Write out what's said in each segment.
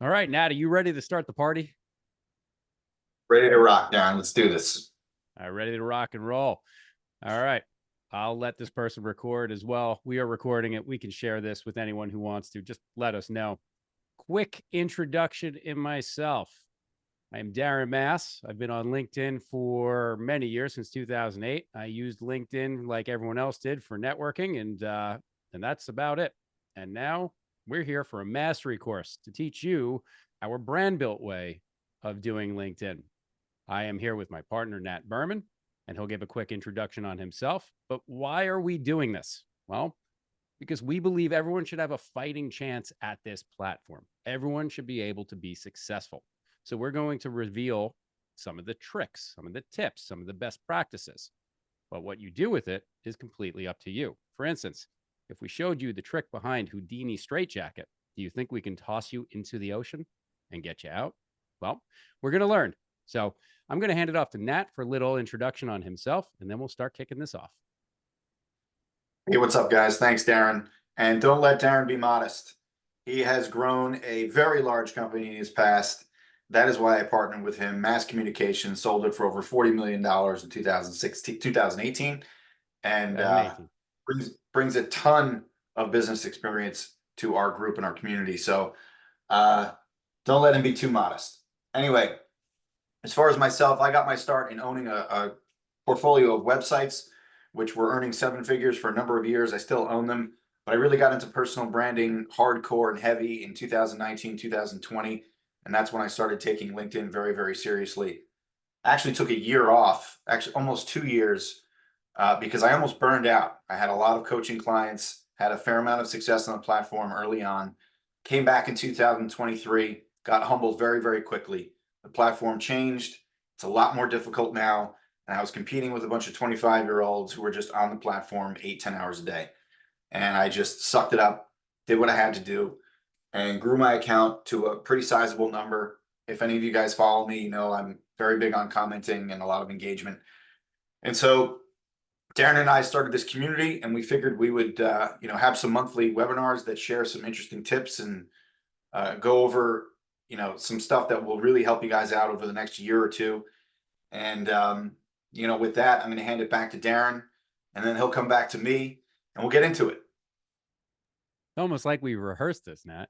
All right, Nat, are you ready to start the party? Ready to rock, Darren. Let's do this. All right, ready to rock and roll. All right. I'll let this person record as well. We are recording it. We can share this with anyone who wants to. Just let us know. Quick introduction in myself. I am Darren Mass. I've been on LinkedIn for many years, since 2008. I used LinkedIn like everyone else did for networking, and that's about it. And now we're here for a mastery course to teach you our brand built way of doing LinkedIn. I am here with my partner, Nat Berman, and he'll give a quick introduction on himself. But why are we doing this? Well, because we believe everyone should have a fighting chance at this platform. Everyone should be able to be successful. So we're going to reveal some of the tricks, some of the tips, some of the best practices. But what you do with it is completely up to you. For instance, if we showed you the trick behind Houdini straitjacket, do you think we can toss you into the ocean and get you out? Well, we're going to learn. So I'm going to hand it off to Nat for a little introduction on himself, and then we'll start kicking this off. Hey, what's up, guys? Thanks, Darren. And don't let Darren be modest. He has grown a very large company in his past. That is why I partnered with him. Mass Communications sold it for over $40 million in 2016, 2018, and 2018. brings a ton of business experience to our group and our community. So uh, don't let him be too modest. Anyway, as far as myself, I got my start in owning a portfolio of websites, which were earning seven figures for a number of years. I still own them, but I really got into personal branding hardcore and heavy in 2019, 2020. And that's when I started taking LinkedIn very, very seriously. I actually took a year off, actually almost 2 years, because I almost burned out. I had a lot of coaching clients, had a fair amount of success on the platform early on, came back in 2023, got humbled very, very quickly. The platform changed. It's a lot more difficult now. And I was competing with a bunch of 25-year-olds who were just on the platform 8, 10 hours a day. And I just sucked it up, did what I had to do, and grew my account to a pretty sizable number. If any of you guys follow me, you know I'm very big on commenting and a lot of engagement. And so Darren and I started this community, and we figured we would, have some monthly webinars that share some interesting tips and go over, some stuff that will really help you guys out over the next year or two. And with that, I'm going to hand it back to Darren, and then he'll come back to me, and we'll get into it. Almost like we rehearsed this, Nat.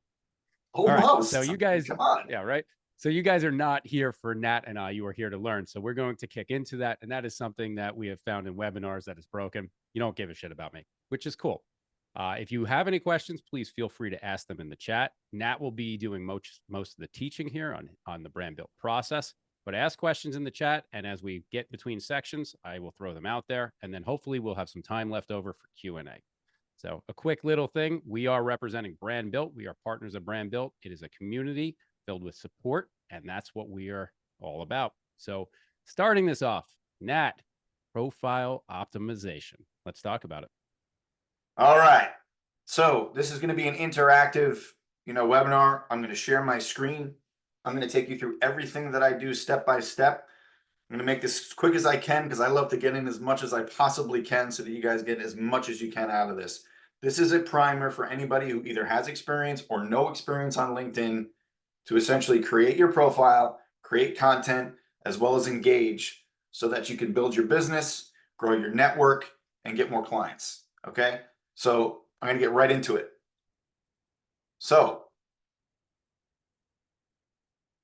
All right. So Almost. you guys, Come on. yeah, right. So you guys are not here for Nat and I. You are here to learn. So we're going to kick into that. And that is something that we have found in webinars that is broken. You don't give a shit about me, which is cool. If you have any questions, please feel free to ask them in the chat. Nat will be doing most of the teaching here on the brand build process. But ask questions in the chat. And as we get between sections, I will throw them out there. And then hopefully we'll have some time left over for Q&A. So a quick little thing, we are representing Brand Built. We are partners of Brand Built. It is a community filled with support, and that's what we are all about. So starting this off, Nat, profile optimization. Let's talk about it. All right. So this is going to be an interactive, webinar. I'm going to share my screen. I'm going to take you through everything that I do step by step. I'm going to make this as quick as I can because I love to get in as much as I possibly can so that you guys get as much as you can out of this. This is a primer for anybody who either has experience or no experience on LinkedIn to essentially create your profile, create content, as well as engage so that you can build your business, grow your network, and get more clients. Okay? So I'm going to get right into it. So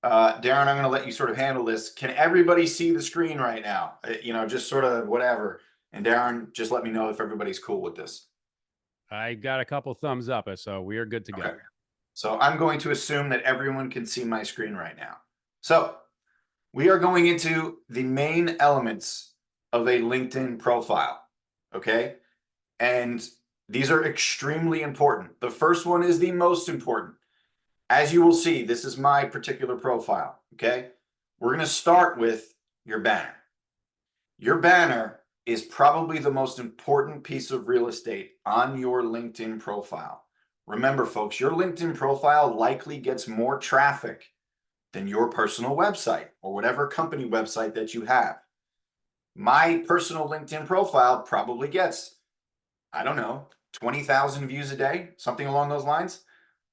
Darren, I'm going to let you sort of handle this. Can everybody see the screen right now? Just sort of whatever. And Darren, just let me know if everybody's cool with this. I got a couple thumbs up, so we are good to go. So I'm going to assume that everyone can see my screen right now. So we are going into the main elements of a LinkedIn profile. Okay. And these are extremely important. The first one is the most important. As you will see, this is my particular profile, okay? We're going to start with your banner. Your banner is probably the most important piece of real estate on your LinkedIn profile. Remember, folks, your LinkedIn profile likely gets more traffic than your personal website or whatever company website that you have. My personal LinkedIn profile probably gets, I don't know, 20,000 views a day, something along those lines.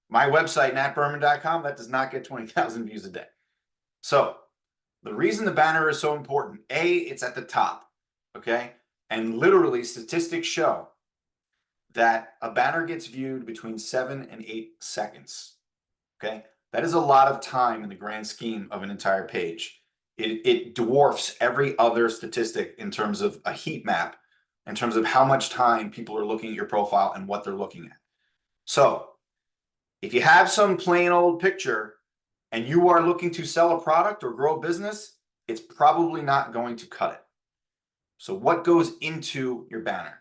My website, natberman.com, that does not get 20,000 views a day. So the reason the banner is so important, A, it's at the top, okay? And literally statistics show that a banner gets viewed between 7 and 8 seconds, okay? That is a lot of time in the grand scheme of an entire page. It dwarfs every other statistic in terms of a heat map, in terms of how much time people are looking at your profile and what they're looking at. So if you have some plain old picture and you are looking to sell a product or grow a business, it's probably not going to cut it. So what goes into your banner?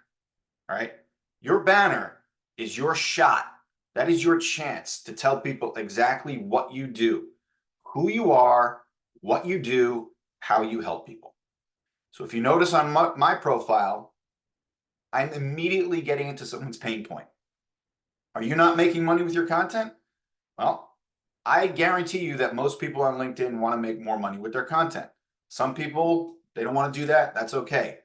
All right. Your banner is your shot. That is your chance to tell people exactly what you do, who you are, what you do, how you help people. So if you notice on my profile, I'm immediately getting into someone's pain point. Are you not making money with your content? Well, I guarantee you that most people on LinkedIn want to make more money with their content. Some people, they don't want to do that. That's okay.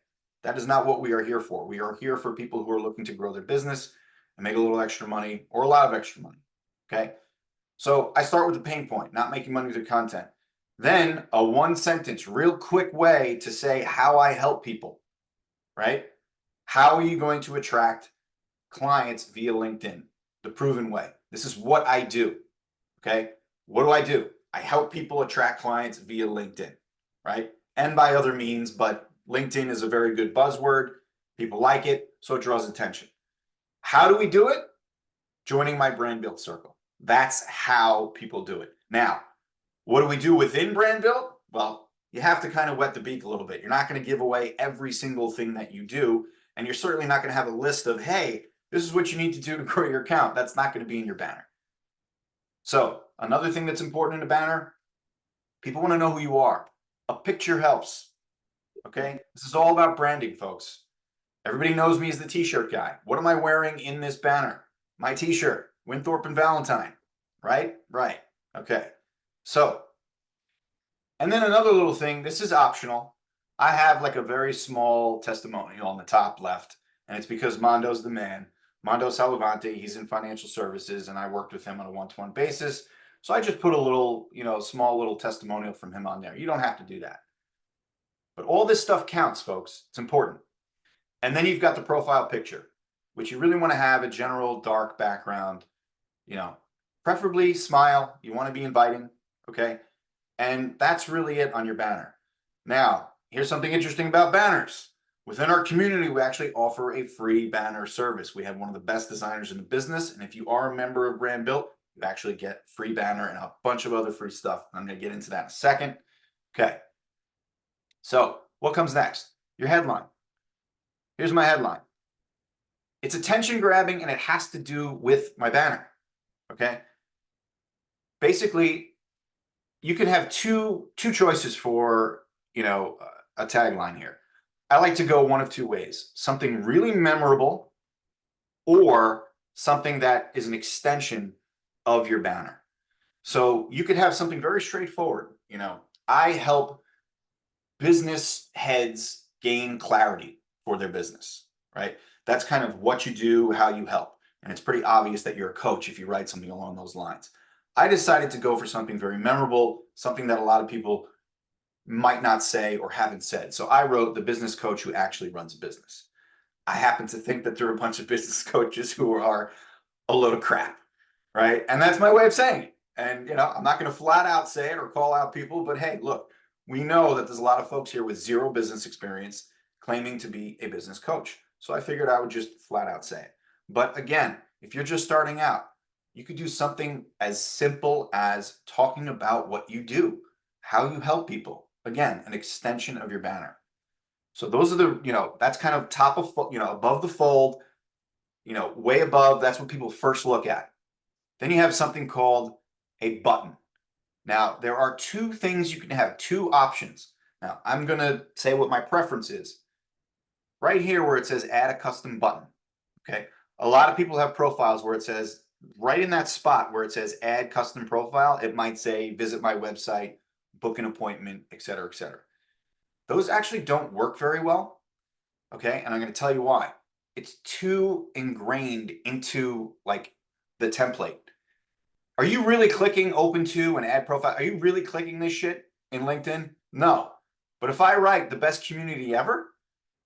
That is not what we are here for. We are here for people who are looking to grow their business and make a little extra money or a lot of extra money. Okay. So I start with the pain point, not making money with your content. Then a one sentence, real quick way to say how I help people, right? How are you going to attract clients via LinkedIn? The proven way. This is what I do. Okay. What do? I help people attract clients via LinkedIn, right? And by other means, but LinkedIn is a very good buzzword. People like it, so it draws attention. How do we do it? Joining my brand build circle. That's how people do it. Now, what do we do within brand build? Well, you have to kind of wet the beak a little bit. You're not going to give away every single thing that you do. And you're certainly not going to have a list of, hey, this is what you need to do to grow your account. That's not going to be in your banner. So another thing that's important in a banner, people want to know who you are. A picture helps. Okay. This is all about branding, folks. Everybody knows me as the t-shirt guy. What am I wearing in this banner? My t-shirt, Winthorpe and Valentine, right? Right. Okay. So, and then another little thing, this is optional. I have like a very small testimonial on the top left, and it's because Mondo's the man. Mondo Salavante, he's in financial services, and I worked with him on a one-to-one basis. So I just put a little, small little testimonial from him on there. You don't have to do that. But all this stuff counts, folks. It's important. And then you've got the profile picture, which you really want to have a general dark background, preferably smile. You want to be inviting, okay? And that's really it on your banner. Now, here's something interesting about banners. Within our community, we actually offer a free banner service. We have one of the best designers in the business. And if you are a member of Brand Built, you actually get free banner and a bunch of other free stuff. I'm going to get into that in a second. Okay. So what comes next? Your headline. Here's my headline. It's attention grabbing and it has to do with my banner. Okay. Basically, you can have two choices for, a tagline here. I like to go one of two ways. Something really memorable or something that is an extension of your banner. So you could have something very straightforward. I help business heads gain clarity for their business, right? That's kind of what you do, how you help. And it's pretty obvious that you're a coach if you write something along those lines. I decided to go for something very memorable, something that a lot of people might not say or haven't said. So I wrote the business coach who actually runs a business. I happen to think that there are a bunch of business coaches who are a load of crap, right? And that's my way of saying it. And, I'm not going to flat out say it or call out people, but hey, look, we know that there's a lot of folks here with zero business experience claiming to be a business coach. So I figured I would just flat out say it. But again, if you're just starting out, you could do something as simple as talking about what you do, how you help people. Again, an extension of your banner. So those are the, that's kind of top of, above the fold, way above. That's what people first look at. Then you have something called a button. Now, there are two things you can have, two options. Now, I'm going to say what my preference is. Right here where it says add a custom button. Okay. A lot of people have profiles where it says right in that spot where it says add custom profile, it might say visit my website, book an appointment, et cetera, et cetera. Those actually don't work very well. Okay. And I'm going to tell you why. It's too ingrained into like the template. Are you really clicking open to and add profile? Are you really clicking this shit in LinkedIn? No. But if I write the best community ever,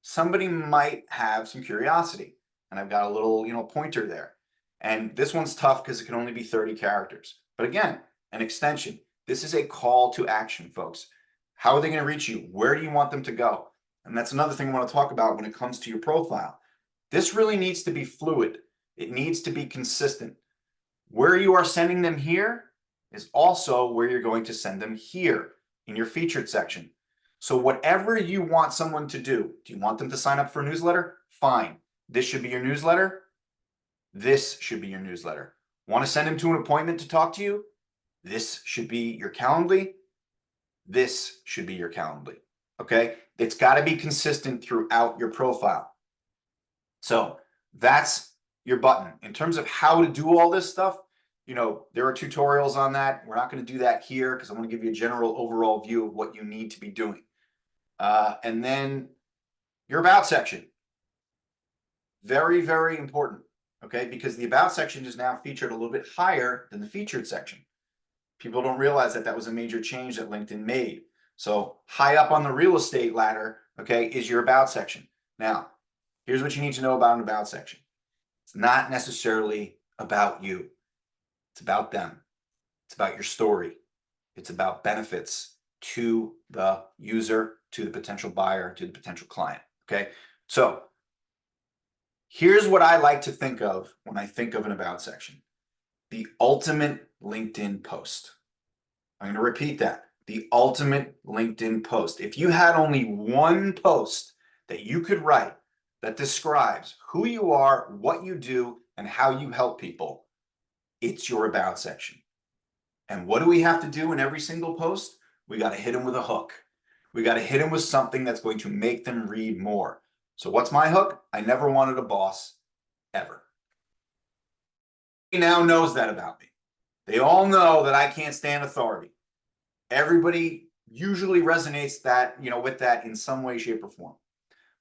somebody might have some curiosity. And I've got a little, pointer there. And this one's tough because it can only be 30 characters. But again, an extension. This is a call to action, folks. How are they going to reach you? Where do you want them to go? And that's another thing I want to talk about when it comes to your profile. This really needs to be fluid. It needs to be consistent. Where you are sending them here is also where you're going to send them here in your featured section. So whatever you want someone to do you want them to sign up for a newsletter? Fine. This should be your newsletter. This should be your newsletter. Want to send them to an appointment to talk to you? This should be your Calendly. This should be your Calendly. Okay? It's got to be consistent throughout your profile. So that's your button. In terms of how to do all this stuff, there are tutorials on that. We're not going to do that here because I want to give you a general overall view of what you need to be doing. And then your about section. Very, very important. Okay, because the about section is now featured a little bit higher than the featured section. People don't realize that that was a major change that LinkedIn made. So high up on the real estate ladder, okay, is your about section. Now, here's what you need to know about an about section. It's not necessarily about you. It's about them. It's about your story. It's about benefits to the user, to the potential buyer, to the potential client. Okay, so here's what I like to think of when I think of an about section. The ultimate LinkedIn post. I'm going to repeat that. The ultimate LinkedIn post. If you had only one post that you could write that describes who you are, what you do, and how you help people, it's your about section. And what do we have to do in every single post? We got to hit them with a hook. We got to hit them with something that's going to make them read more. So what's my hook? I never wanted a boss, ever. He now knows that about me. They all know that I can't stand authority. Everybody usually resonates that, with that in some way, shape, or form.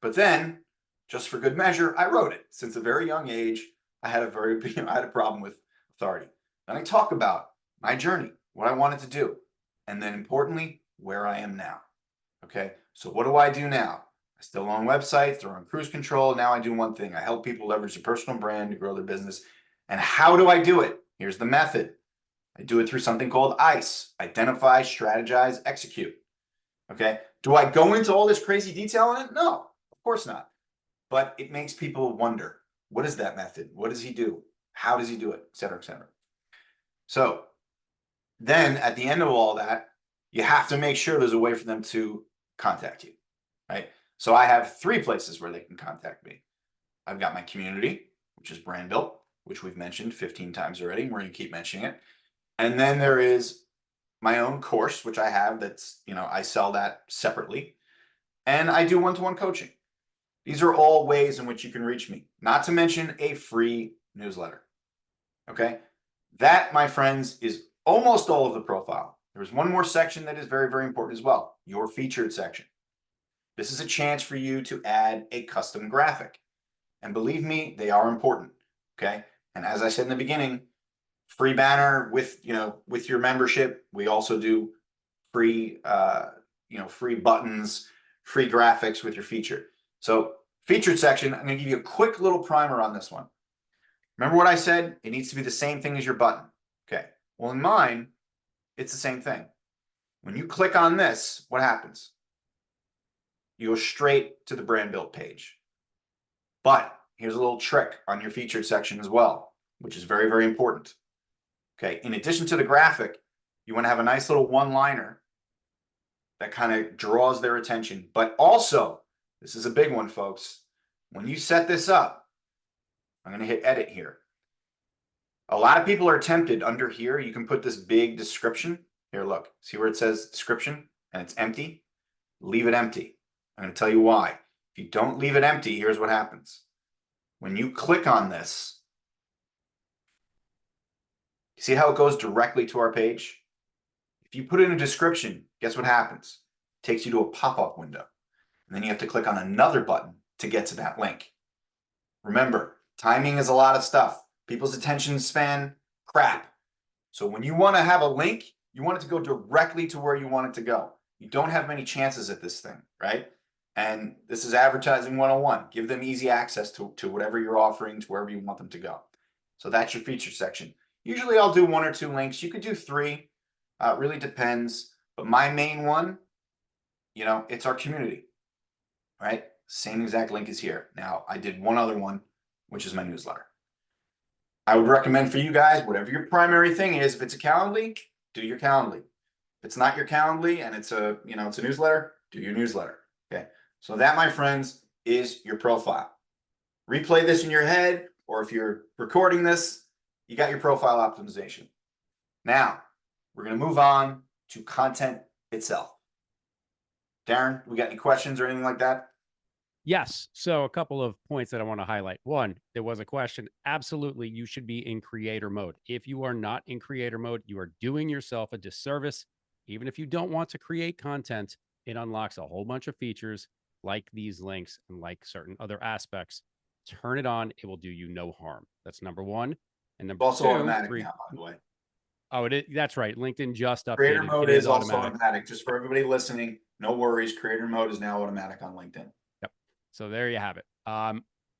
But then, just for good measure, I wrote it. Since a very young age, I had a problem with authority. Then I talk about my journey, what I wanted to do, and then importantly, where I am now. Okay, so what do I do now? I still own websites, they're on cruise control. Now I do one thing. I help people leverage their personal brand to grow their business. And how do I do it? Here's the method. I do it through something called ICE: identify, strategize, execute. Okay, do I go into all this crazy detail on it? No, of course not. But it makes people wonder, what is that method? What does he do? How does he do it? Et cetera, et cetera. So then at the end of all that, you have to make sure there's a way for them to contact you, right? So I have 3 places where they can contact me. I've got my community, which is Brand Built, which we've mentioned 15 times already. We're going to keep mentioning it. And then there is my own course, which I have that's, I sell that separately. And I do one-to-one coaching. These are all ways in which you can reach me, not to mention a free newsletter. Okay. That, my friends, is almost all of the profile. There's one more section that is very, very important as well, your featured section. This is a chance for you to add a custom graphic. And believe me, they are important. Okay. And as I said in the beginning, free banner with your membership. We also do free, free buttons, free graphics with your featured. So featured section, I'm going to give you a quick little primer on this one. Remember what I said? It needs to be the same thing as your button. Okay. Well, in mine, it's the same thing. When you click on this, what happens? You go straight to the Brand Built page. But here's a little trick on your featured section as well, which is very, very important. Okay. In addition to the graphic, you want to have a nice little one-liner that kind of draws their attention. But also, this is a big one, folks. When you set this up, I'm going to hit edit here. A lot of people are tempted under here. You can put this big description. Here, look. See where it says description and it's empty? Leave it empty. I'm going to tell you why. If you don't leave it empty, here's what happens. When you click on this, see how it goes directly to our page? If you put in a description, guess what happens? It takes you to a pop-up window. And then you have to click on another button to get to that link. Remember, timing is a lot of stuff. People's attention span, crap. So when you want to have a link, you want it to go directly to where you want it to go. You don't have many chances at this thing, right? And this is advertising 101. Give them easy access to whatever you're offering, to wherever you want them to go. So that's your feature section. Usually I'll do 1 or 2 links. You could do 3. It really depends. But my main one, it's our community, right? Same exact link is here. Now, I did one other one, which is my newsletter. I would recommend for you guys, whatever your primary thing is, if it's a Calendly, do your Calendly. If it's not your Calendly and it's a newsletter, do your newsletter. Okay. So that, my friends, is your profile. Replay this in your head, or if you're recording this, you got your profile optimization. Now, we're going to move on to content itself. Darren, we got any questions or anything like that? Yes. So a couple of points that I want to highlight. One, there was a question. Absolutely, you should be in creator mode. If you are not in creator mode, you are doing yourself a disservice. Even if you don't want to create content, it unlocks a whole bunch of features like these links and like certain other aspects. Turn it on. It will do you no harm. That's number one. And number Also two, automatic now, by the way. Oh, that's right. LinkedIn just updated. Creator mode It is also automatic. Just for everybody listening, no worries. Creator mode is now automatic on LinkedIn. Yep. So there you have it. I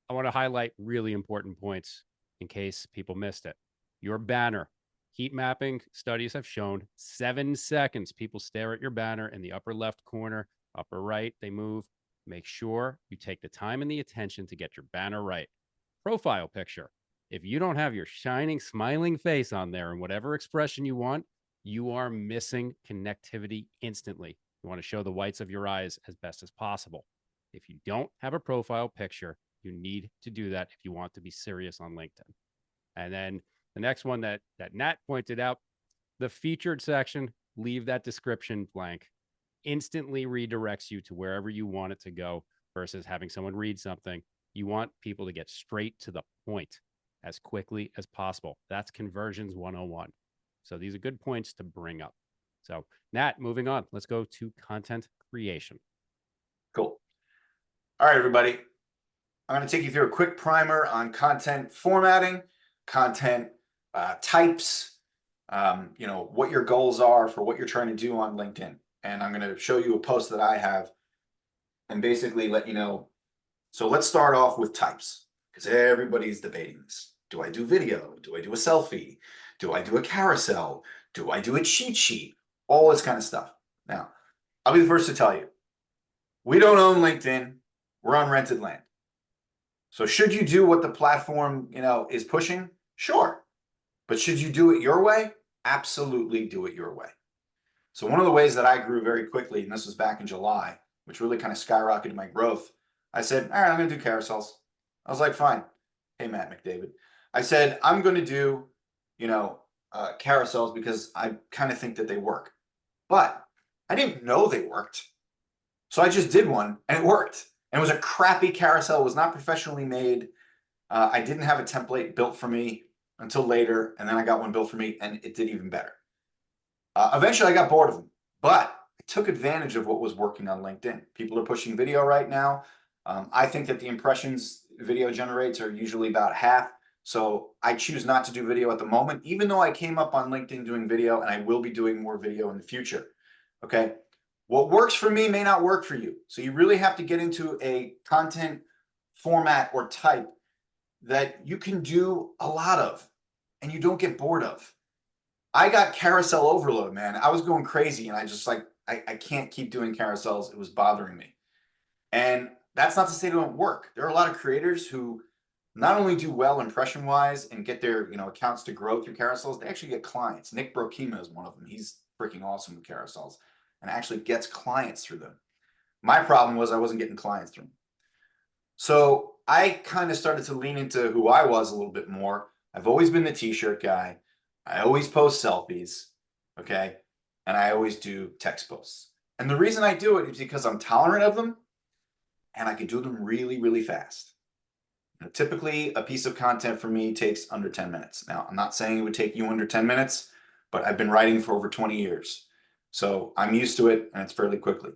want to highlight really important points in case people missed it. Your banner. Heat mapping studies have shown 7 seconds. People stare at your banner in the upper left corner, upper right, they move. Make sure you take the time and the attention to get your banner right. Profile picture. If you don't have your shining, smiling face on there and whatever expression you want, you are missing connectivity instantly. You want to show the whites of your eyes as best as possible. If you don't have a profile picture, you need to do that if you want to be serious on LinkedIn. And then the next one that Nat pointed out, the featured section, leave that description blank. Instantly redirects you to wherever you want it to go versus having someone read something. You want people to get straight to the point as quickly as possible. That's conversions 101. So these are good points to bring up. So Nat, moving on, let's go to content creation. Cool. All right, everybody. I'm going to take you through a quick primer on content formatting, content types, what your goals are for what you're trying to do on LinkedIn. And I'm going to show you a post that I have and basically let you know. So let's start off with types, because everybody's debating this. Do I do video? Do I do a selfie? Do I do a carousel? Do I do a cheat sheet? All this kind of stuff. Now, I'll be the first to tell you, we don't own LinkedIn. We're on rented land. So should you do what the platform, is pushing? Sure. But should you do it your way? Absolutely do it your way. So one of the ways that I grew very quickly, and this was back in July, which really kind of skyrocketed my growth, I said, all right, I'm going to do carousels. I was like, fine. Hey, Matt McDavid. I said, I'm going to do, carousels because I kind of think that they work. But I didn't know they worked. So I just did one and it worked. And it was a crappy carousel. It was not professionally made. I didn't have a template built for me until later. And then I got one built for me and it did even better. Eventually I got bored of them, but I took advantage of what was working on LinkedIn. People are pushing video right now. I think that the impressions video generates are usually about half. So I choose not to do video at the moment, even though I came up on LinkedIn doing video and I will be doing more video in the future. Okay. What works for me may not work for you. So you really have to get into a content format or type that you can do a lot of and you don't get bored of. I got carousel overload, man. I was going crazy and I just I can't keep doing carousels. It was bothering me. And that's not to say they don't work. There are a lot of creators who not only do well impression wise and get their accounts to grow through carousels, they actually get clients. Nick Brokima is one of them. He's freaking awesome with carousels and actually gets clients through them. My problem was I wasn't getting clients through them. So I kind of started to lean into who I was a little bit more. I've always been the t-shirt guy. I always post selfies, okay? And I always do text posts. And the reason I do it is because I'm tolerant of them and I can do them really, really fast. Typically, a piece of content for me takes under 10 minutes. Now, I'm not saying it would take you under 10 minutes, but I've been writing for over 20 years. So I'm used to it and it's fairly quickly.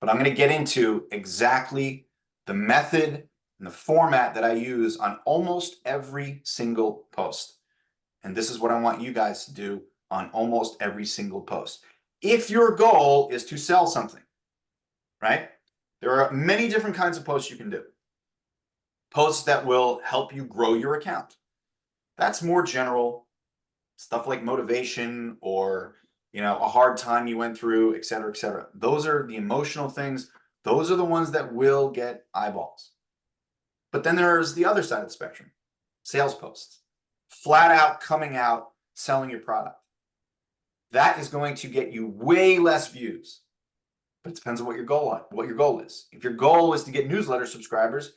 But I'm going to get into exactly the method and the format that I use on almost every single post. And this is what I want you guys to do on almost every single post. If your goal is to sell something, right? There are many different kinds of posts you can do. Posts that will help you grow your account. That's more general stuff like motivation or, a hard time you went through, et cetera, et cetera. Those are the emotional things. Those are the ones that will get eyeballs. But then there's the other side of the spectrum, sales posts, flat out coming out, selling your product. That is going to get you way less views, but it depends on what your goal is. If your goal is to get newsletter subscribers,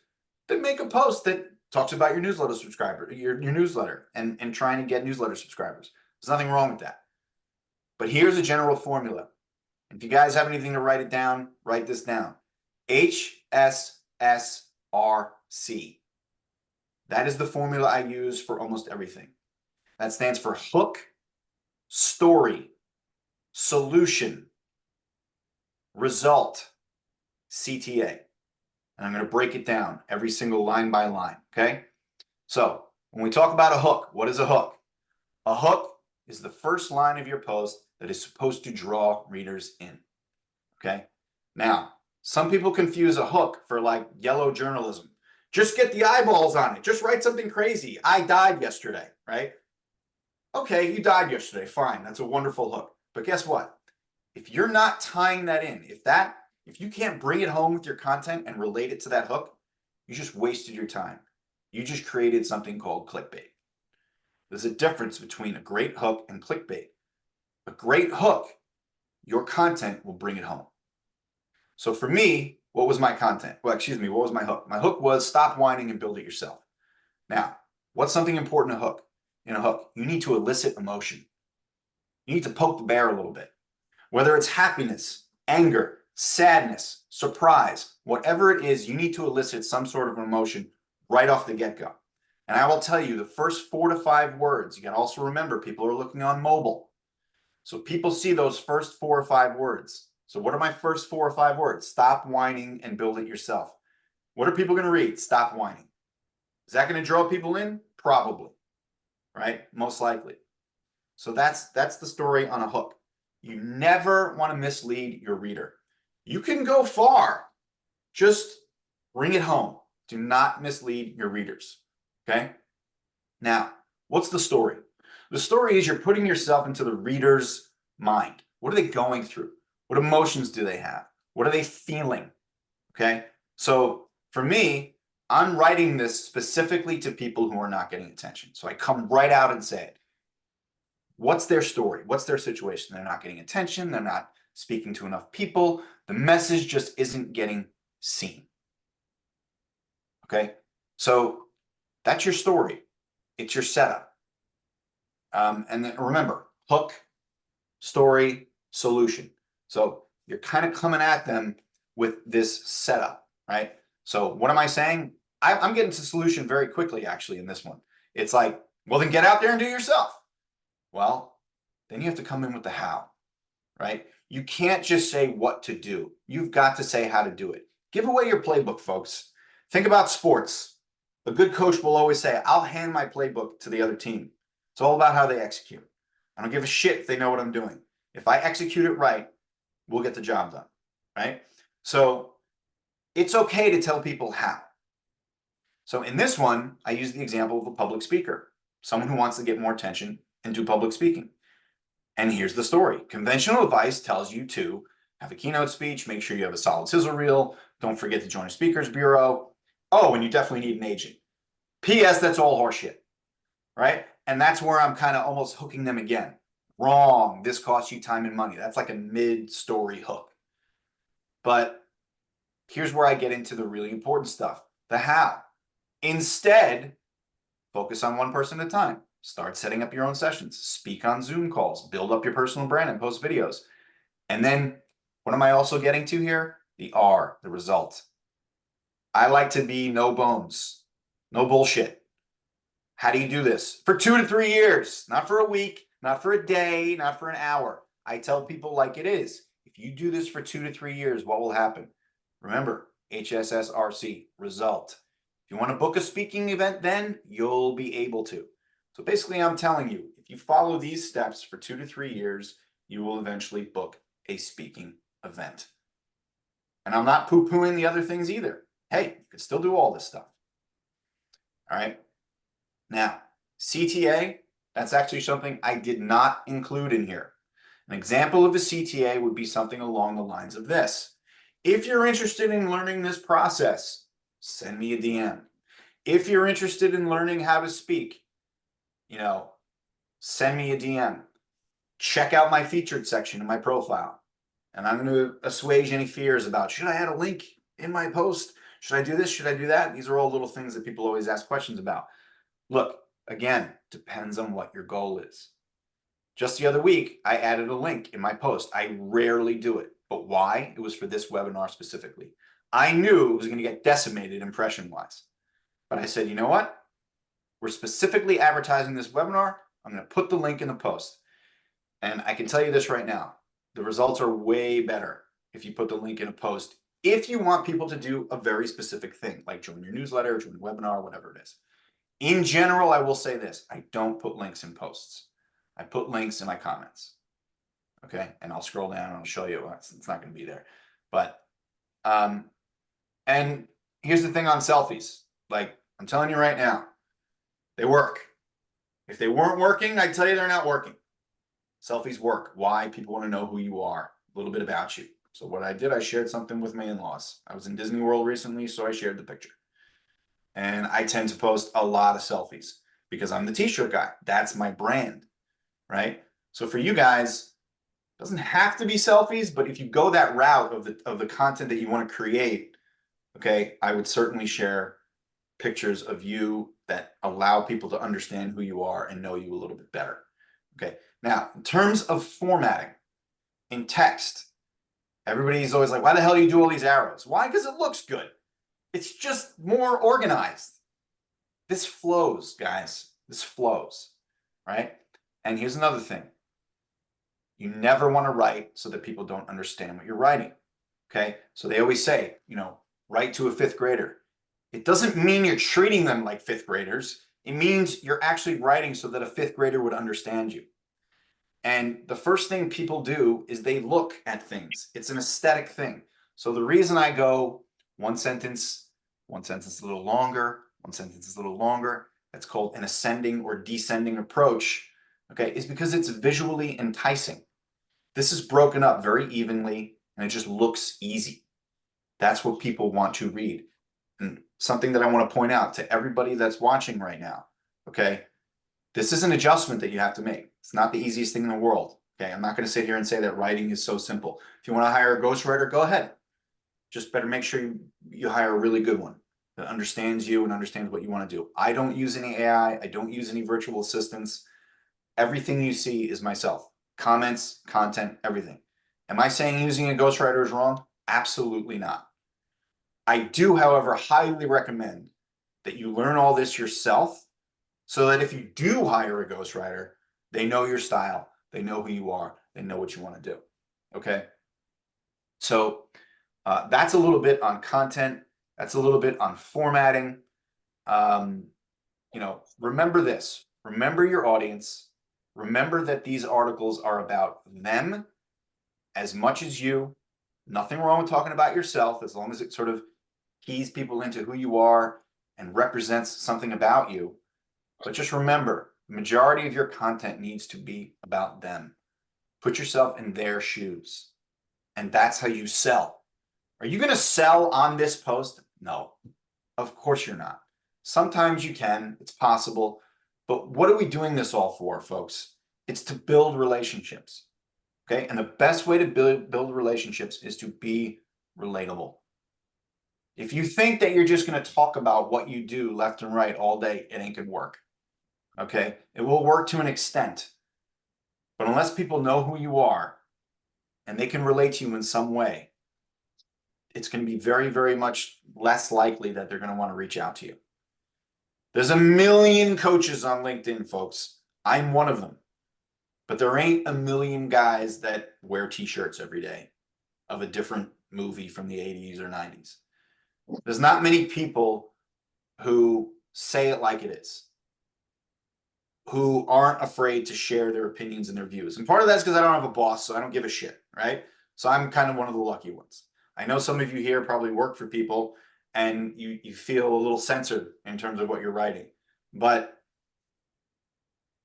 then make a post that talks about your newsletter subscriber, your newsletter and trying to get newsletter subscribers. There's nothing wrong with that. But here's a general formula. If you guys have anything to write it down, write this down. HSSRC. That is the formula I use for almost everything. That stands for hook, story, solution, result, CTA. And I'm going to break it down every single line by line, okay? So when we talk about a hook, what is a hook? A hook is the first line of your post that is supposed to draw readers in, okay? Now, some people confuse a hook for like yellow journalism. Just get the eyeballs on it. Just write something crazy. I died yesterday, right? Okay, you died yesterday. Fine. That's a wonderful hook. But guess what? If you're not tying that in, if you can't bring it home with your content and relate it to that hook, you just wasted your time. You just created something called clickbait. There's a difference between a great hook and clickbait. A great hook, your content will bring it home. So for me, what was my content? What was my hook? My hook was stop whining and build it yourself. Now, what's something important in a hook? You need to elicit emotion. You need to poke the bear a little bit. Whether it's happiness, anger, sadness, surprise, whatever it is, you need to elicit some sort of emotion right off the get-go. And I will tell you, the first 4 to 5 words, you can also remember, people are looking on mobile. So people see those first 4 or 5 words. So what are my first 4 or 5 words? Stop whining and build it yourself. What are people going to read? Stop whining. Is that going to draw people in? Probably, right? Most likely. So that's the story on a hook. You never want to mislead your reader. You can go far. Just bring it home. Do not mislead your readers. Okay? Now, what's the story? The story is you're putting yourself into the reader's mind. What are they going through? What emotions do they have? What are they feeling? Okay? So for me, I'm writing this specifically to people who are not getting attention. So I come right out and say it. What's their story? What's their situation? They're not getting attention. They're not speaking to enough people. The message just isn't getting seen. Okay? So that's your story. It's your setup. And then remember, hook, story, solution. So you're kind of coming at them with this setup, right? So what am I saying? I'm getting to solution very quickly, actually, in this one. It's like, well, then get out there and do it yourself. Well, then you have to come in with the how, right? You can't just say what to do. You've got to say how to do it. Give away your playbook, folks. Think about sports. A good coach will always say, I'll hand my playbook to the other team. It's all about how they execute. I don't give a shit if they know what I'm doing. If I execute it right, we'll get the job done, right? So it's okay to tell people how. So in this one, I use the example of a public speaker, someone who wants to get more attention and do public speaking. And here's the story. Conventional advice tells you to have a keynote speech, make sure you have a solid sizzle reel, don't forget to join a speakers bureau. Oh, and you definitely need an agent. P.S. That's all horseshit, right? And that's where I'm kind of almost hooking them again. Wrong. This costs you time and money. That's like a mid-story hook. But here's where I get into the really important stuff, the how. Instead, focus on one person at a time. Start setting up your own sessions. Speak on Zoom calls. Build up your personal brand and post videos. And then, what am I also getting to here? The R, the result. I like to be no bones, no bullshit. How do you do this? For 2 to 3 years, not for a week, not for a day, not for an hour. I tell people like it is. If you do this for 2 to 3 years, what will happen? Remember, HSSRC, result. If you want to book a speaking event, then you'll be able to. So basically, I'm telling you, if If you follow these steps for 2 to 3 years, you will eventually book a speaking event. And I'm not poo-pooing the other things either. Hey, you can still do all this stuff. All right. Now, CTA, that's actually something I did not include in here. An example of a CTA would be something along the lines of this. If you're interested in learning this process, send me a DM. If you're interested in learning how to speak, send me a DM. Check out my featured section in my profile. And I'm going to assuage any fears about, should I add a link in my post? Should I do this? Should I do that? These are all little things that people always ask questions about. Look, again, depends on what your goal is. Just the other week, I added a link in my post. I rarely do it. But why? It was for this webinar specifically. I knew it was going to get decimated impression-wise. But I said, you know what? We're specifically advertising this webinar. I'm going to put the link in the post. And I can tell you this right now. The results are way better if you put the link in a post. If you want people to do a very specific thing, like join your newsletter, join a webinar, whatever it is. In general, I will say this. I don't put links in posts. I put links in my comments. Okay. And I'll scroll down and I'll show you. It's not going to be there. But, and here's the thing on selfies. Like, I'm telling you right now, they work. If they weren't working, I'd tell you they're not working. Selfies work. Why? People want to know who you are, a little bit about you. So what I did, I shared something with my in-laws. I was in Disney World recently, so I shared the picture. And I tend to post a lot of selfies because I'm the t-shirt guy. That's my brand, right? So for you guys, it doesn't have to be selfies, but if you go that route of the content that you want to create, okay, I would certainly share pictures of you that allow people to understand who you are and know you a little bit better. Okay. Now, in terms of formatting in text, everybody's always like, why the hell do you do all these arrows? Why? Because it looks good. It's just more organized. This flows, guys. This flows, right? And here's another thing. You never want to write so that people don't understand what you're writing. Okay. So they always say, write to a fifth grader. It doesn't mean you're treating them like fifth graders. It means you're actually writing so that a fifth grader would understand you. And the first thing people do is they look at things. It's an aesthetic thing. So the reason I go one sentence a little longer, one sentence a little longer, that's called an ascending or descending approach, okay, is because it's visually enticing. This is broken up very evenly and it just looks easy. That's what people want to read. And something that I want to point out to everybody that's watching right now, okay, this is an adjustment that you have to make. It's not the easiest thing in the world. Okay, I'm not going to sit here and say that writing is so simple. If you want to hire a ghostwriter, go ahead. Just better make sure you hire a really good one that understands you and understands what you want to do. I don't use any AI. I don't use any virtual assistants. Everything you see is myself. Comments, content, everything. Am I saying using a ghostwriter is wrong? Absolutely not. I do, however, highly recommend that you learn all this yourself so that if you do hire a ghostwriter, they know your style, they know who you are, they know what you want to do. Okay. So that's a little bit on content. That's a little bit on formatting. Remember this. Remember your audience. Remember that these articles are about them as much as you. Nothing wrong with talking about yourself as long as it sort of keys people into who you are and represents something about you. But just remember, the majority of your content needs to be about them. Put yourself in their shoes. And that's how you sell. Are you going to sell on this post? No, of course you're not. Sometimes you can, it's possible. But what are we doing this all for, folks? It's to build relationships. Okay. And the best way to build relationships is to be relatable. If you think that you're just going to talk about what you do left and right all day, it ain't going to work. Okay. It will work to an extent. But unless people know who you are and they can relate to you in some way, it's going to be very, very much less likely that they're going to want to reach out to you. There's a million coaches on LinkedIn, folks. I'm one of them. But there ain't a million guys that wear t-shirts every day of a different movie from the 80s or 90s. There's not many people who say it like it is. who aren't afraid to share their opinions and their views. And part of that's because I don't have a boss, so I don't give a shit, right? So I'm kind of one of the lucky ones. I know some of you here probably work for people and you feel a little censored in terms of what you're writing. But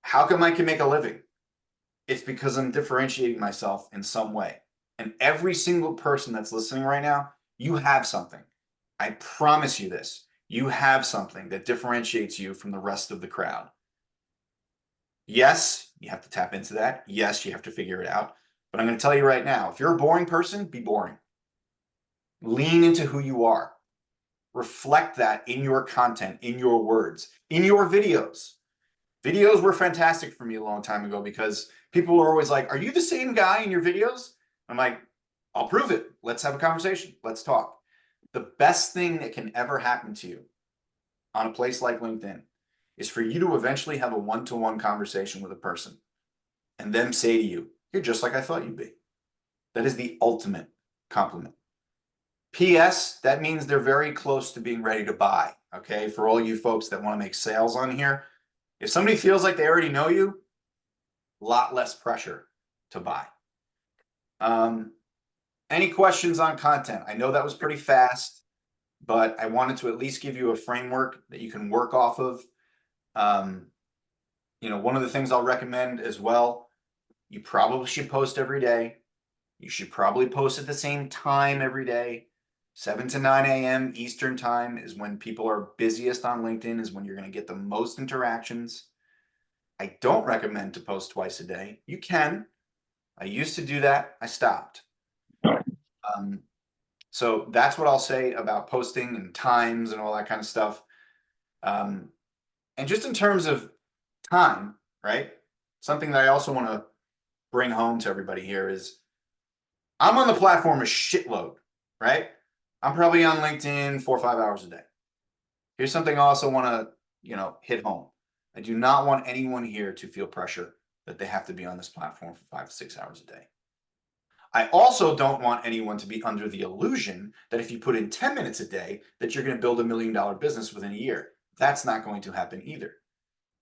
how come I can make a living? It's because I'm differentiating myself in some way. And every single person that's listening right now, you have something. I promise you this. You have something that differentiates you from the rest of the crowd. Yes, you have to tap into that. Yes, you have to figure it out. But I'm going to tell you right now, if you're a boring person, be boring. Lean into who you are. Reflect that in your content, in your words, in your videos. Videos were fantastic for me a long time ago because people were always like, are you the same guy in your videos? I'm like, I'll prove it. Let's have a conversation. Let's talk. The best thing that can ever happen to you on a place like LinkedIn is for you to eventually have a one-to-one conversation with a person and them say to you, you're just like I thought you'd be. That is the ultimate compliment. P.S. That means they're very close to being ready to buy. Okay. For all you folks that want to make sales on here, if somebody feels like they already know you, a lot less pressure to buy. Any questions on content? I know that was pretty fast, but I wanted to at least give you a framework that you can work off of. One of the things I'll recommend as well, you probably should post every day. You should probably post at the same time every day. 7 to 9 a.m. Eastern time is when people are busiest on LinkedIn, is when you're going to get the most interactions. I don't recommend to post twice a day. You can. I used to do that. I stopped. So that's what I'll say about posting and times and all that kind of stuff. And just in terms of time, right? Something that I also want to bring home to everybody here is I'm on the platform a shitload, right? I'm probably on LinkedIn 4 or 5 hours a day. Here's something I also want to, hit home. I do not want anyone here to feel pressure that they have to be on this platform for 5 to 6 hours a day. I also don't want anyone to be under the illusion that if you put in 10 minutes a day, that you're going to build $1 million business within a year. That's not going to happen either.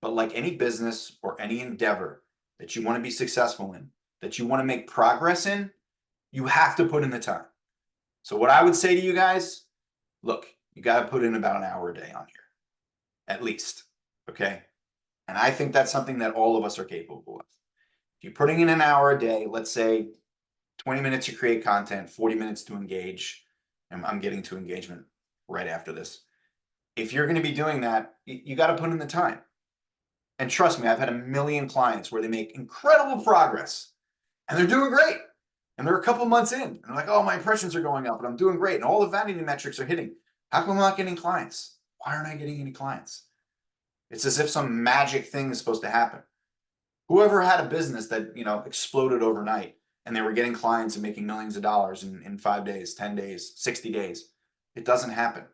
But like any business or any endeavor that you want to be successful in, that you want to make progress in, you have to put in the time. So what I would say to you guys, look, you got to put in about an hour a day on here, at least. Okay. And I think that's something that all of us are capable of. If you're putting in an hour a day, let's say 20 minutes to create content, 40 minutes to engage, and I'm getting to engagement right after this. If you're going to be doing that, you got to put in the time. And trust me, I've had a million clients where they make incredible progress and they're doing great. And they're a couple months in and they're like, oh, my impressions are going up and I'm doing great. And all the vanity metrics are hitting. How come I'm not getting clients? Why aren't I getting any clients? It's as if some magic thing is supposed to happen. Whoever had a business that, exploded overnight and they were getting clients and making millions of dollars in 5 days, 10 days, 60 days, it doesn't happen.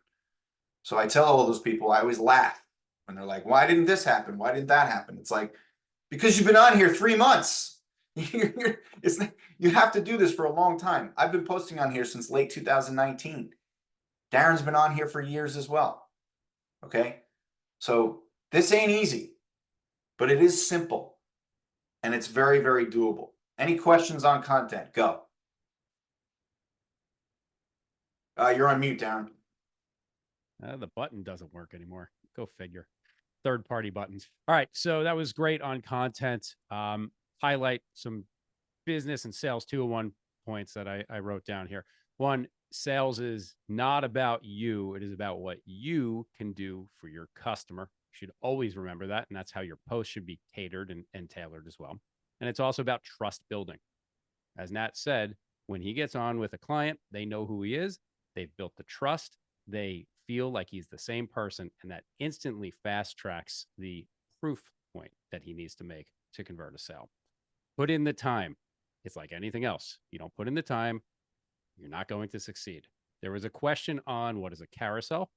So I tell all those people, I always laugh when they're like, why didn't this happen? Why didn't that happen? It's like, because you've been on here 3 months. You have to do this for a long time. I've been posting on here since late 2019. Darren's been on here for years as well. Okay. So this ain't easy, but it is simple and it's very, very doable. Any questions on content? Go. You're on mute, Darren. The button doesn't work anymore. Go figure. Third-party buttons. All right. So that was great on content. Highlight some business and sales 201 points that I wrote down here. One, sales is not about you. It is about what you can do for your customer. You should always remember that. And that's how your post should be catered and tailored as well. And it's also about trust building. As Nat said, when he gets on with a client, they know who he is. They've built the trust. They feel like he's the same person. And that instantly fast tracks the proof point that he needs to make to convert a sale. Put in the time. It's like anything else. You don't put in the time, you're not going to succeed. There was a question on what is a carousel?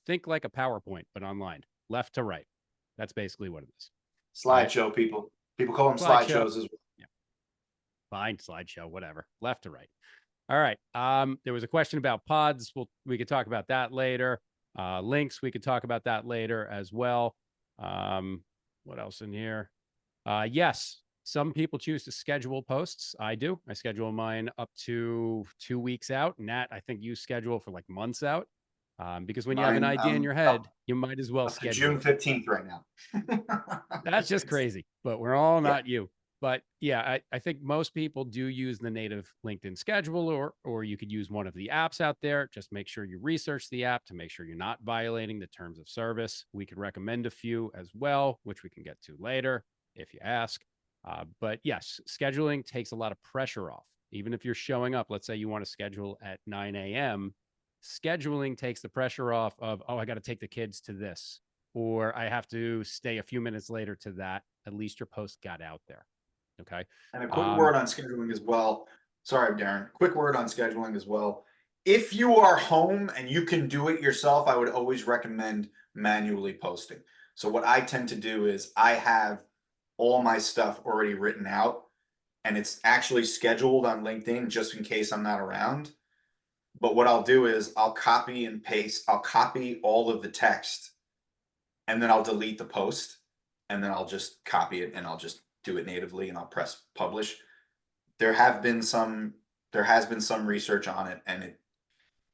Think like a PowerPoint, but online, left to right. That's basically what it is. Slideshow, people. People call them slideshows as well. Yeah. Fine, slideshow, whatever. Left to right. All right. There was a question about pods. We could talk about that later. Links, we could talk about that later as well. What What else in here? Yes, some people choose to schedule posts. I do. I schedule mine up to 2 weeks out. Nat, I think you schedule for like months out. Because when you have an Mine, idea in your head, you might as well up to schedule June it. 15th right now. That's just crazy, but we're all Yeah. not you. But yeah, I think most people do use the native LinkedIn schedule, or you could use one of the apps out there. Just make sure you research the app to make sure you're not violating the terms of service. We could recommend a few as well, which we can get to later if you ask. But yes, scheduling takes a lot of pressure off. Even if you're showing up, let's say you want to schedule at 9 a.m., scheduling takes the pressure off of, oh, I got to take the kids to this, or I have to stay a few minutes later to that. At least your post got out there. Okay. And a quick word on scheduling as well. Sorry, Darren. Quick word on scheduling as well. If you are home and you can do it yourself, I would always recommend manually posting. So what I tend to do is I have all my stuff already written out and it's actually scheduled on LinkedIn just in case I'm not around. But what I'll do is I'll copy and paste, I'll copy all of the text and then I'll delete the post and then I'll just copy it and I'll just do it natively and I'll press publish. There has been some research on it and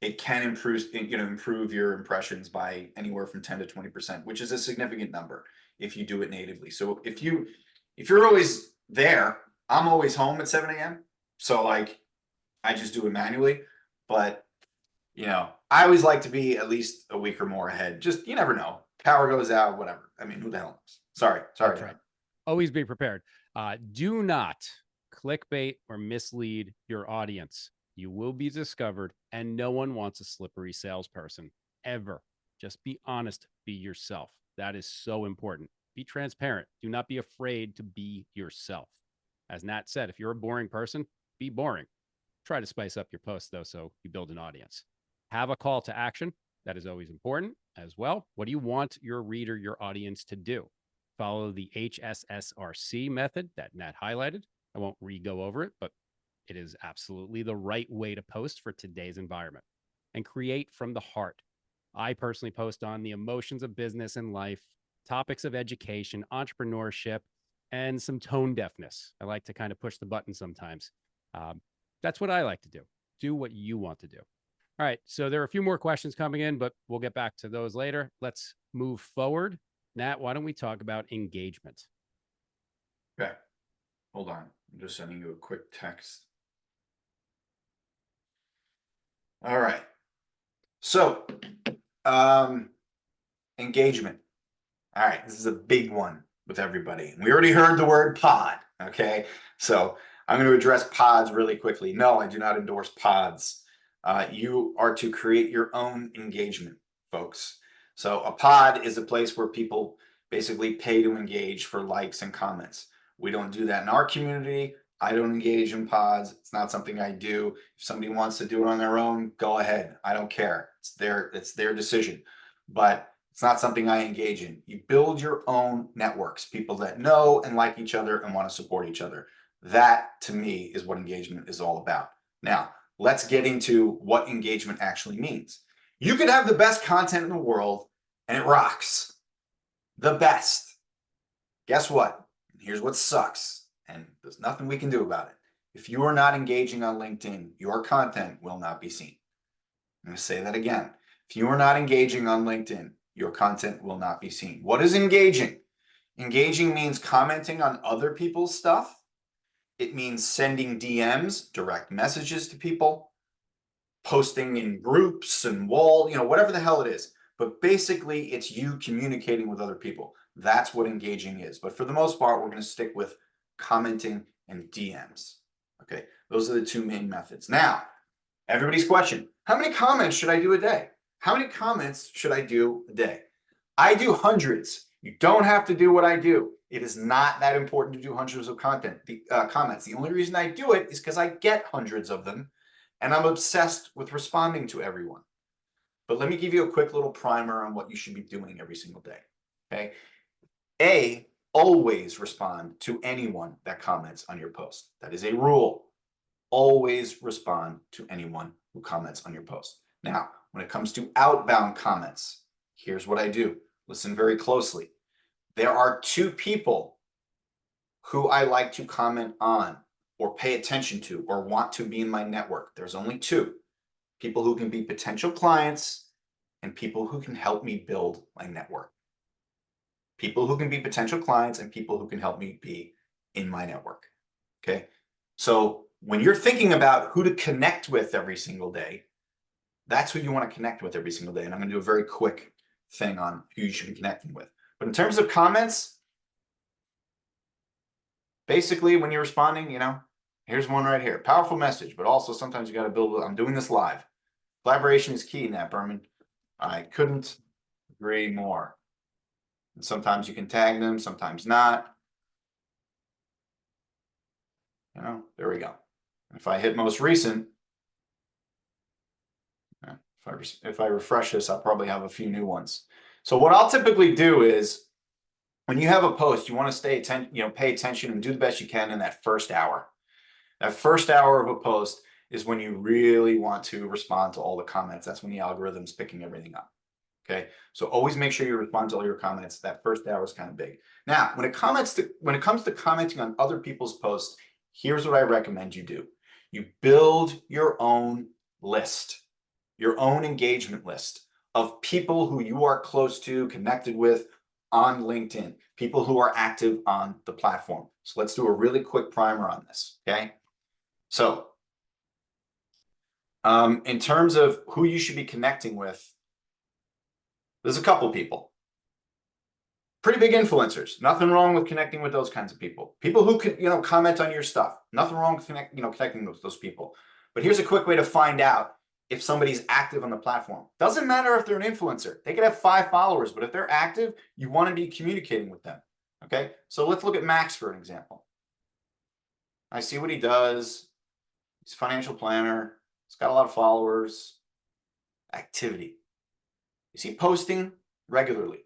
it can improve your impressions by anywhere from 10 to 20%, which is a significant number if you do it natively. So if you're always there, I'm always home at 7 a.m. So like I just do it manually, but I always like to be at least a week or more ahead. Just you never know. Power goes out, whatever. I mean, who the hell knows? Sorry. That's right. Always be prepared. Do not clickbait or mislead your audience. You will be discovered, and no one wants a slippery salesperson ever. Just be honest, be yourself. That is so important. Be transparent. Do not be afraid to be yourself. As Nat said, if you're a boring person, be boring. Try to spice up your post, though, so you build an audience. Have a call to action. That is always important as well. What do you want your reader, your audience to do? Follow the HSSRC method that Nat highlighted. I won't re-go over it, but it is absolutely the right way to post for today's environment. And create from the heart. I personally post on the emotions of business and life, topics of education, entrepreneurship, and some tone deafness. I like to kind of push the button sometimes. That's what I like to do. Do what you want to do. All right. So there are a few more questions coming in, but we'll get back to those later. Let's move forward. Nat, why don't we talk about engagement? Okay. Hold on. I'm just sending you a quick text. All right. So, engagement. All right. This is a big one with everybody. We already heard the word pod. Okay. So I'm going to address pods really quickly. No, I do not endorse pods. You are to create your own engagement, folks. So a pod is a place where people basically pay to engage for likes and comments. We don't do that in our community. I don't engage in pods. It's not something I do. If somebody wants to do it on their own, go ahead. I don't care. It's their decision. But it's not something I engage in. You build your own networks, people that know and like each other and want to support each other. That, to me, is what engagement is all about. Now, let's get into what engagement actually means. You could have the best content in the world and it rocks. The best. Guess what? Here's what sucks. And there's nothing we can do about it. If you are not engaging on LinkedIn, your content will not be seen. I'm going to say that again. If you are not engaging on LinkedIn, your content will not be seen. What is engaging? Engaging means commenting on other people's stuff. It means sending DMs, direct messages to people, posting in groups and whatever the hell it is. But basically, it's you communicating with other people. That's what engaging is. But for the most part, we're going to stick with commenting and DMs. Okay, those are the two main methods. Now, everybody's question, how many comments should I do a day? How many comments should I do a day? I do hundreds. You don't have to do what I do. It is not that important to do hundreds of comments. The only reason I do it is because I get hundreds of them and I'm obsessed with responding to everyone. But let me give you a quick little primer on what you should be doing every single day. Okay. Always respond to anyone that comments on your post. That is a rule. Always respond to anyone who comments on your post. Now, when it comes to outbound comments, here's what I do. Listen very closely. there are two people who I like to comment on or pay attention to or want to be in my network. There's only two people who can be potential clients and people who can help me build my network. People who can be potential clients and people who can help me be in my network. Okay. So when you're thinking about who to connect with every single day, that's who you want to connect with every single day. And I'm going to do a very quick thing on who you should be connecting with. But in terms of comments, basically when you're responding, you know, here's one right here. Powerful message, but also sometimes you got to build. I'm doing this live. Collaboration is key, Nat Berman. I couldn't agree more. And sometimes you can tag them, sometimes not. You know, there we go. If I hit most recent, if I refresh this, I'll probably have a few new ones. So what I'll typically do is when you have a post, you want to pay attention and do the best you can in that first hour. That first hour of a post is when you really want to respond to all the comments. That's when the algorithm's picking everything up. Okay. So always make sure you respond to all your comments. That first hour is kind of big. Now, when it comes to commenting on other people's posts, here's what I recommend you do. You build your own list, your own engagement list of people who you are close to, connected with on LinkedIn, people who are active on the platform. So let's do a really quick primer on this. Okay. So in terms of who you should be connecting with, there's a couple people. Pretty big influencers. Nothing wrong with connecting with those kinds of people. People who can, comment on your stuff. Nothing wrong with connecting with those people. But here's a quick way to find out if somebody's active on the platform. Doesn't matter if they're an influencer. They could have 5 followers, but if they're active, you want to be communicating with them. Okay, so let's look at Max for an example. I see what he does. He's a financial planner. He's got a lot of followers. Activity. Is he posting regularly?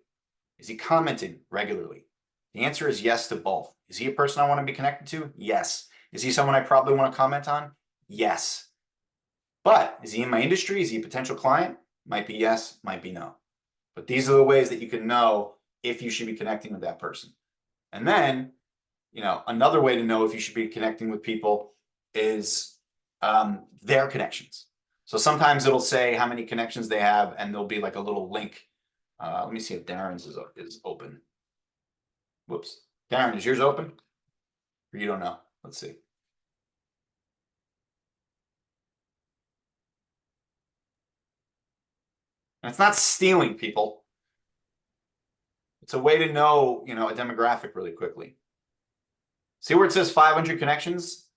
Is he commenting regularly? The answer is yes to both. Is he a person I want to be connected to? Yes. Is he someone I probably want to comment on? Yes. But is he in my industry? Is he a potential client? Might be yes, might be no. But these are the ways that you can know if you should be connecting with that person. And then, another way to know if you should be connecting with people is their connections. So sometimes it'll say how many connections they have, and there'll be like a little link. Let me see if Darren's is open. Whoops. Darren, is yours open? Or you don't know? Let's see. And it's not stealing, people. It's a way to know, a demographic really quickly. See where it says 500 connections?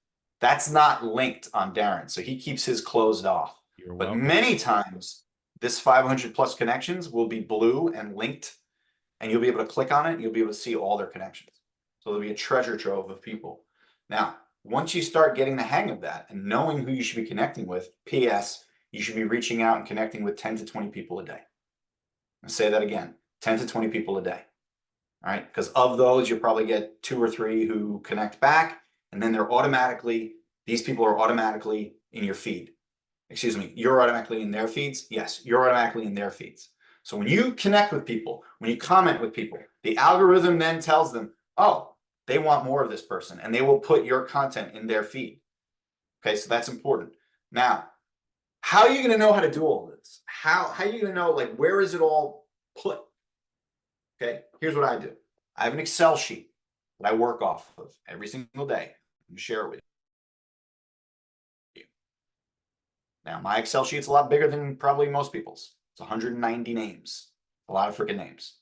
That's not linked on Darren, so he keeps his closed off. You're but welcome. Many times, this 500 plus connections will be blue and linked, and you'll be able to click on it, and you'll be able to see all their connections. So there'll be a treasure trove of people. Now, once you start getting the hang of that and knowing who you should be connecting with, P.S., you should be reaching out and connecting with 10 to 20 people a day. I'll say that again, 10 to 20 people a day. All right, because of those, you'll probably get 2 or 3 who connect back, and then these people are automatically in your feed. Excuse me, you're automatically in their feeds? Yes, you're automatically in their feeds. So when you connect with people, when you comment with people, the algorithm then tells them, oh, they want more of this person, and they will put your content in their feed. Okay, so that's important. Now, how are you going to know how to do all this? How are you going to know, where is it all put? Okay, here's what I do. I have an Excel sheet that I work off of every single day and share it with you. Now, my Excel sheet's a lot bigger than probably most people's. It's 190 names, a lot of freaking names.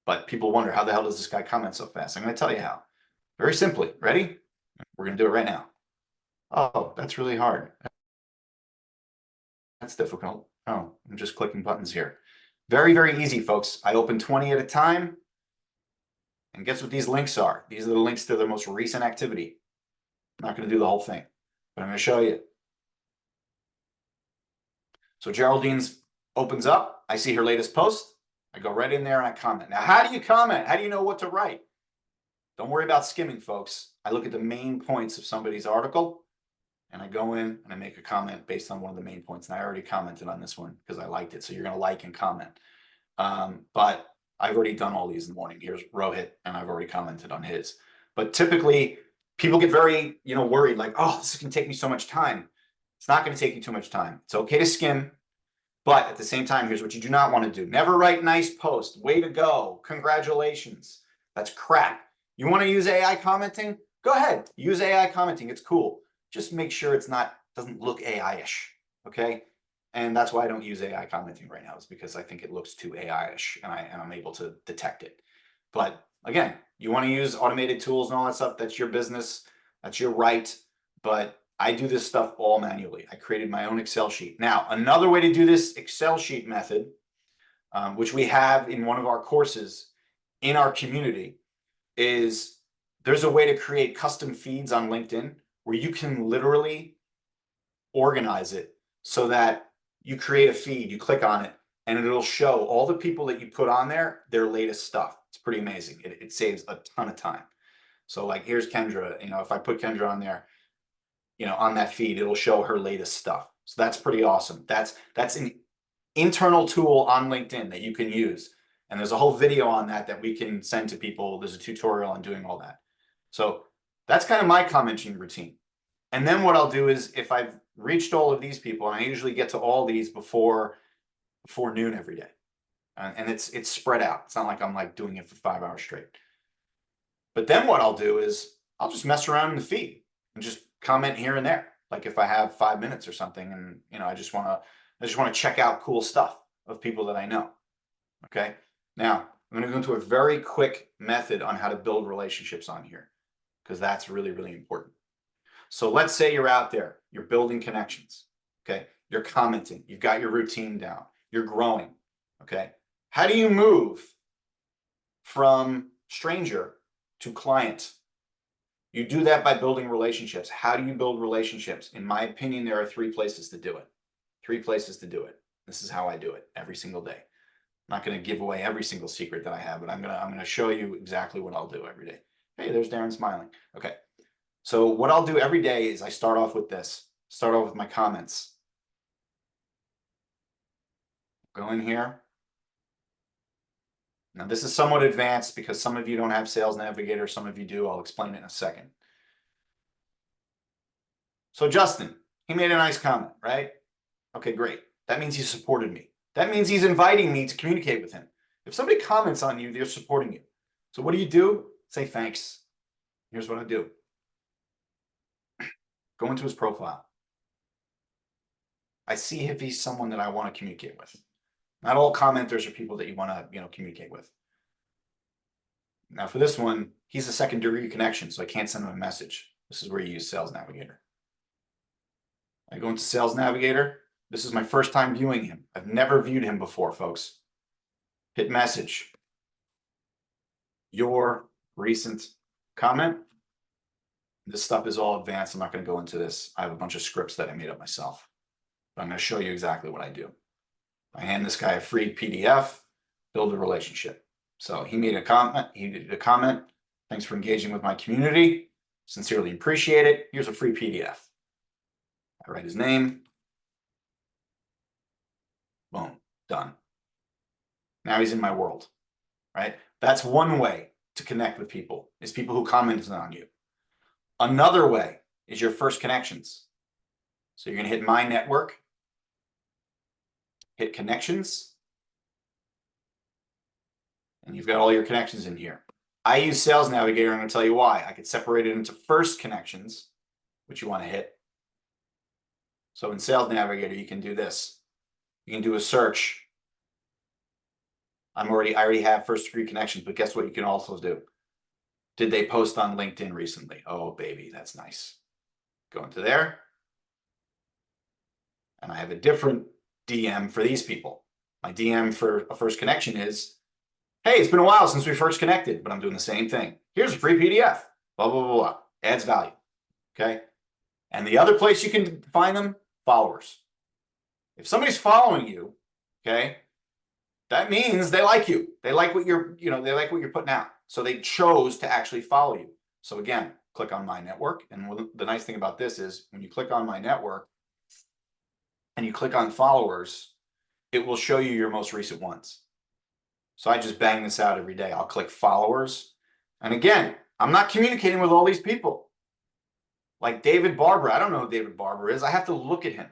But people wonder, how the hell does this guy comment so fast? I'm going to tell you how. Very simply. Ready? We're going to do it right now. Oh, that's really hard. That's difficult. Oh, I'm just clicking buttons here. Very, very easy, folks. I open 20 at a time. And guess what these links are? These are the links to the most recent activity. I'm not going to do the whole thing, but I'm going to show you. So Geraldine's opens up. I see her latest post. I go right in there and I comment. Now, how do you comment? How do you know what to write? Don't worry about skimming, folks. I look at the main points of somebody's article, and I go in and I make a comment based on one of the main points. And I already commented on this one because I liked it. So you're going to like and comment. But I've already done all these in the morning. Here's Rohit, and I've already commented on his. But typically, people get very, worried, like, oh, this is going to take me so much time. It's not going to take you too much time. It's okay to skim. But at the same time, here's what you do not want to do. Never write nice post. Way to go. Congratulations. That's crap. You want to use AI commenting? Go ahead. Use AI commenting. It's cool. Just make sure doesn't look AI-ish. Okay. And that's why I don't use AI commenting right now, is because I think it looks too AI-ish and I'm able to detect it. But again, you want to use automated tools and all that stuff. That's your business. That's your right. But I do this stuff all manually. I created my own Excel sheet. Now, another way to do this Excel sheet method, which we have in one of our courses in our community, is there's a way to create custom feeds on LinkedIn where you can literally organize it so that you create a feed, you click on it, and it'll show all the people that you put on there, their latest stuff. It's pretty amazing. It saves a ton of time. So like, here's Kendra, if I put Kendra on there, on that feed, it'll show her latest stuff. So that's pretty awesome. That's an internal tool on LinkedIn that you can use. And there's a whole video on that we can send to people. There's a tutorial on doing all that. So that's kind of my commenting routine. And then what I'll do is, if I've reached all of these people, and I usually get to all these before noon every day. And it's spread out. It's not like I'm like doing it for 5 hours straight. But then what I'll do is I'll just mess around in the feed and just comment here and there. Like if I have 5 minutes or something, and I just want to check out cool stuff of people that I know. Okay. Now I'm going to go into a very quick method on how to build relationships on here, because that's really, really important. So let's say you're out there, you're building connections. Okay. You're commenting, you've got your routine down, you're growing. Okay. How do you move from stranger to client? You do that by building relationships. How do you build relationships? In my opinion, there are 3 places to do it. 3 places to do it. This is how I do it every single day. I'm not going to give away every single secret that I have, but I'm going to show you exactly what I'll do every day. Hey, there's Darren smiling. Okay. So what I'll do every day is I start off with this. Start off with my comments. Go in here. Now this is somewhat advanced because some of you don't have Sales Navigator, some of you do. I'll explain it in a second. So Justin, he made a nice comment, right? Okay, great. That means he supported me. That means he's inviting me to communicate with him. If somebody comments on you, they're supporting you. So what do? Say thanks. Here's what I do. Go into his profile. I see if he's someone that I want to communicate with. Not all commenters are people that you want to, communicate with. Now for this one, he's a second-degree connection, so I can't send him a message. This is where you use Sales Navigator. I go into Sales Navigator. This is my first time viewing him. I've never viewed him before, folks. Hit message. Your recent comment. This stuff is all advanced. I'm not going to go into this. I have a bunch of scripts that I made up myself. But I'm going to show you exactly what I do. I hand this guy a free PDF, build a relationship. So he made a comment. He did a comment. Thanks for engaging with my community. Sincerely appreciate it. Here's a free PDF. I write his name. Boom, done. Now he's in my world, right? That's one way to connect with people, is people who commented on you. Another way is your first connections. So you're going to hit My Network, hit Connections, and you've got all your connections in here. I use Sales Navigator. I'm going to tell you why. I could separate it into first connections, which you want to hit. So in Sales Navigator, you can do this. You can do a search. I already have first degree connections, but guess what you can also do? Did they post on LinkedIn recently? Oh, baby, that's nice. Go into there. And I have a different DM for these people. My DM for a first connection is, hey, it's been a while since we first connected, but I'm doing the same thing. Here's a free PDF. Blah, blah, blah, blah. Adds value. Okay. And the other place you can find them, followers. If somebody's following you, okay, that means they like you. They like what you're, they like what you're putting out. So they chose to actually follow you. So again, click on My Network. And the nice thing about this is when you click on My Network and you click on followers, it will show you your most recent ones. So I just bang this out every day. I'll click followers. And again, I'm not communicating with all these people. Like David Barber, I don't know who David Barber is. I have to look at him.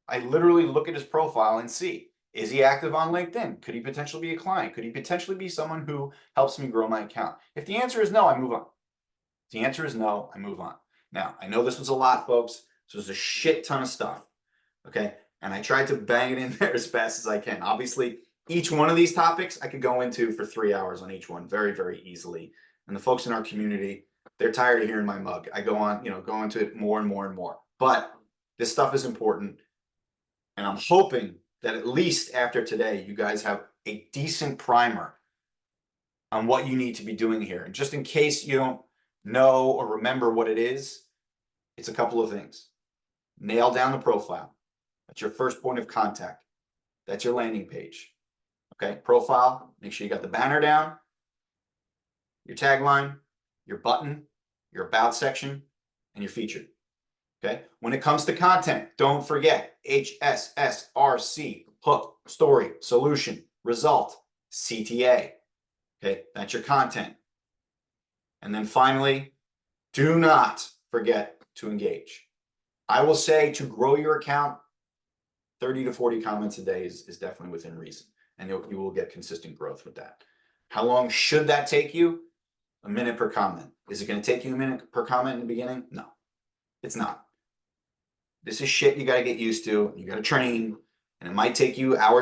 I literally look at his profile and see, is he active on LinkedIn? Could he potentially be a client? Could he potentially be someone who helps me grow my account? If the answer is no, I move on. If the answer is no, I move on. Now, I know this was a lot, folks. So there's a shit ton of stuff. Okay. And I tried to bang it in there as fast as I can. Obviously, each one of these topics I could go into for 3 hours on each one very, very easily. And the folks in our community, they're tired of hearing my mug. I go on, go into it more and more and more. But this stuff is important. And I'm hoping that at least after today, you guys have a decent primer on what you need to be doing here. And just in case you don't know or remember what it is, it's a couple of things. Nail down the profile. That's your first point of contact. That's your landing page. Okay, profile, make sure you got the banner down, your tagline, your button, your about section, and your featured. Okay, when it comes to content, don't forget HSSRC, hook, story, solution, result, CTA. Okay, that's your content. And then finally, do not forget to engage. I will say to grow your account, 30 to 40 comments a day is definitely within reason. And you will get consistent growth with that. How long should that take you? A minute per comment. Is it going to take you a minute per comment in the beginning? No, it's not. This is shit you got to get used to. You got to train, and it might take you hours